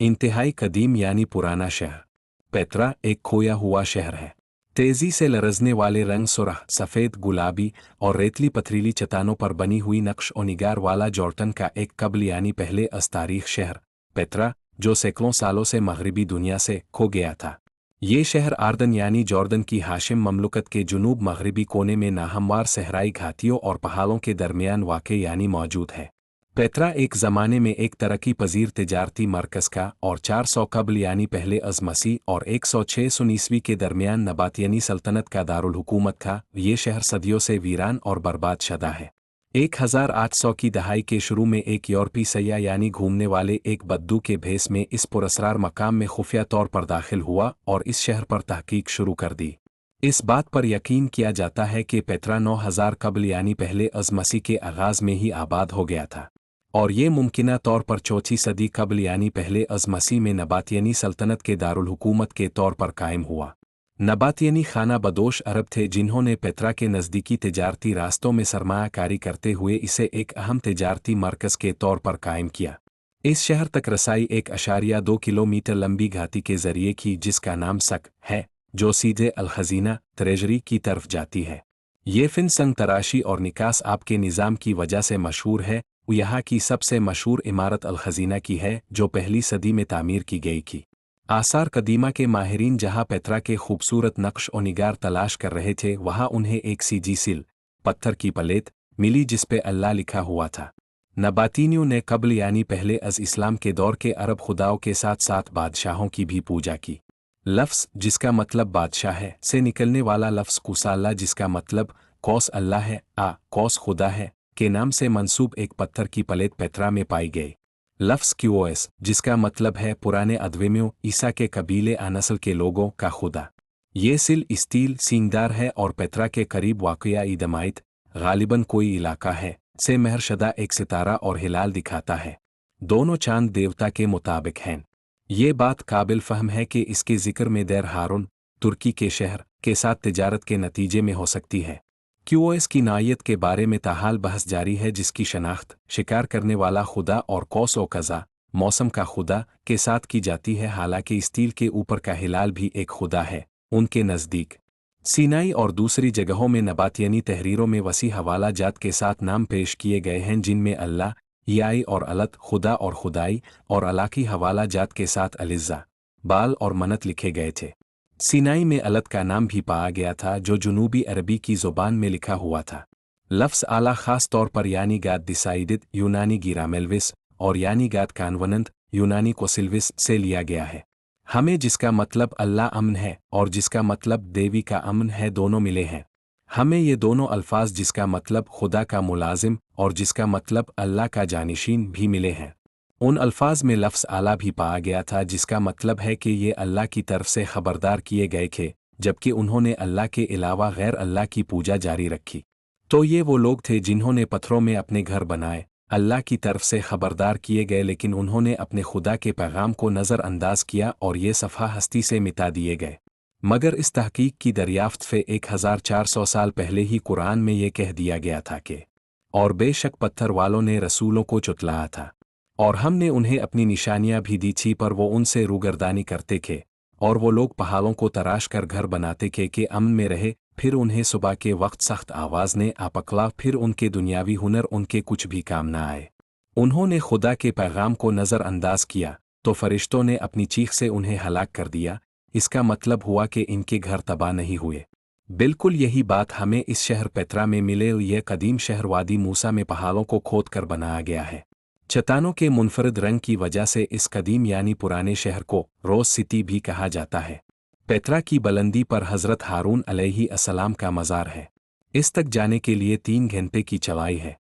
इंतहाई कदीम यानी पुराना शहर। पेत्रा एक खोया हुआ शहर है। तेजी से लरजने वाले रंग सुरख, सफ़ेद, गुलाबी और रेतली पथरीली चट्टानों पर बनी हुई नक्श और निगार वाला जॉर्डन का एक कबल यानी पहले अस्तारीख शहर पेत्रा, जो सैकड़ों सालों से मगरबी दुनिया से खो गया था। ये शहर आर्दन यानी जॉर्डन की हाशिम ममलुकत के जुनूब मगरबी कोने में नाहमवार सहराई घाटियों और पहाड़ों के दरमियान वाक़ यानी मौजूद है। पेत्रा एक ज़माने में एक तरक्की पजीर तिजारती मरकज़ का और 400 कबल यानी पहले अज़ मसीह और 106 ईस्वी के दरमियान नबातियनी सल्तनत का दारुल हुकूमत था। ये शहर सदियों से वीरान और बर्बाद शदा है। 1800 की दहाई के शुरू में एक यूरोपी सैयाह यानी घूमने वाले एक बद्दू के भेस में इस पुरस्रार मकाम में खुफिया तौर पर दाखिल हुआ और इस शहर पर तहकीक शुरू कर दी। इस बात पर यकीन किया जाता है कि पेत्रा 9000 कबल यानी पहले अज़ मसीह के आगाज़ में ही आबाद हो गया था, और ये मुमकिना तौर पर चौथी सदी कबल यानी पहले अज़ मसीह में नबातियनी सल्तनत के दारुल हुकूमत के तौर पर कायम हुआ। नबातियनी खाना बदोश अरब थे जिन्होंने पेत्रा के नज़दीकी तिजारती रास्तों में सरमायाकारी करते हुए इसे एक अहम तिजारती मरकज़ के तौर पर कायम किया। इस शहर तक रसाई 1.2 किलोमीटर लंबी घाटी के ज़रिए की जिसका नाम सक है, जो सीधे अल-खज़ीना ट्रेजरी की तरफ जाती है। ये फिन संग तराशी और निकास आपके निज़ाम की वजह से मशहूर है। यहाँ की सबसे मशहूर इमारत अल-खज़ीना की है, जो पहली सदी में तामीर की गई थी। आसार कदीमा के माहिरीन जहाँ पेत्रा के खूबसूरत नक्श और निगार तलाश कर रहे थे, वहाँ उन्हें एक सीजी सिल पत्थर की प्लेट मिली जिस पे अल्लाह लिखा हुआ था। नबातीनियों ने कबल यानी पहले अज़ इस्लाम के दौर के अरब खुदाओं के साथ साथ बादशाहों की भी पूजा की। लफ्ज़ जिसका मतलब बादशाह है से निकलने वाला लफ्ज़ कुसाल्ला जिसका मतलब कौस अल्लाह है, कौस खुदा है के नाम से मंसूब एक पत्थर की प्लेट पेत्रा में पाई गई। लफ्ज़ क्यूओएस जिसका मतलब है पुराने अदवेमियों ईसा के कबीले नस्ल के लोगों का खुदा। ये सिल स्टील सींगदार है और पेत्रा के करीब वाक़या ईदमाइत गालिबन कोई इलाका है से महरशदा एक सितारा और हिलाल दिखाता है। दोनों चांद देवता के मुताबिक हैं। ये बात काबिल फ़हम है कि इसके ज़िक्र में देर हारून तुर्की के शहर के साथ तिजारत के नतीजे में हो सकती है। क्यूओएस की नायत के बारे में ताहाल बहस जारी है, जिसकी शनाख्त शिकार करने वाला खुदा और कौस व कज़ा मौसम का खुदा के साथ की जाती है। हालांकि स्टील के ऊपर का हिलाल भी एक खुदा है। उनके नज़दीक सीनाई और दूसरी जगहों में नबातियनी तहरीरों में वसी हवाला जात के साथ नाम पेश किए गए हैं, जिनमें अल्लाह, याई और अलत खुदा और खुदाई और अलाकी हवाला जात के साथ अलिज़्ज़ा, बाल और मनत लिखे गए थे। सीनाई में अलत का नाम भी पाया गया था, जो जुनूबी अरबी की ज़ुबान में लिखा हुआ था। लफ्ज़ आला ख़ास तौर पर यानी गाद डिसाइडेड यूनानी गिरामेल्विस और यानी गाद कानवनंद यूनानी कोसिल्विस से लिया गया है। हमें जिसका मतलब अल्लाह अमन है और जिसका मतलब देवी का अमन है दोनों मिले हैं। हमें ये दोनों अल्फाज जिसका मतलब खुदा का मुलाजिम और जिसका मतलब अल्लाह का जानिशीन भी मिले हैं। उन अल्फाज में लफ्ज़ आला भी पाया गया था, जिसका मतलब है कि ये अल्लाह की तरफ से खबरदार किए गए थे, जबकि उन्होंने अल्लाह के अलावा गैर अल्लाह की पूजा जारी रखी। तो ये वो लोग थे जिन्होंने पत्थरों में अपने घर बनाए, अल्लाह की तरफ से खबरदार किए गए, लेकिन उन्होंने अपने खुदा के पैगाम को नज़रअंदाज किया और ये सफ़ा हस्ती से मिटा दिए गए। मगर इस तहकीक की दरियाफ्त से 1400 साल पहले ही कुरान में ये कह दिया गया था कि और बेशक पत्थर वालों ने रसूलों को चुतलाया था और हमने उन्हें अपनी निशानियां भी दी थी, पर वो उनसे रूगर्दानी करते थे और वो लोग पहाड़ों को तराश कर घर बनाते थे कि अमन में रहे। फिर उन्हें सुबह के वक्त सख्त आवाज़ ने आपकला, फिर उनके दुनियावी हुनर उनके कुछ भी काम न आए। उन्होंने खुदा के पैगाम को नज़रअंदाज किया तो फरिश्तों ने अपनी चीख से उन्हें हलाक कर दिया। इसका मतलब हुआ कि इनके घर तबाह नहीं हुए। बिल्कुल यही बात हमें इस शहर पेत्रा में मिले। यह कदीम शहर वादी मूसा में पहाड़ों को खोद कर बनाया गया है। चट्टानों के मुनफरद रंग की वजह से इस कदीम यानी पुराने शहर को रोज़ सिटी भी कहा जाता है। पेत्रा की बुलंदी पर हज़रत हारून अलैहि अस्सलाम का मज़ार है। इस तक जाने के लिए 3 घंटे की चढ़ाई है।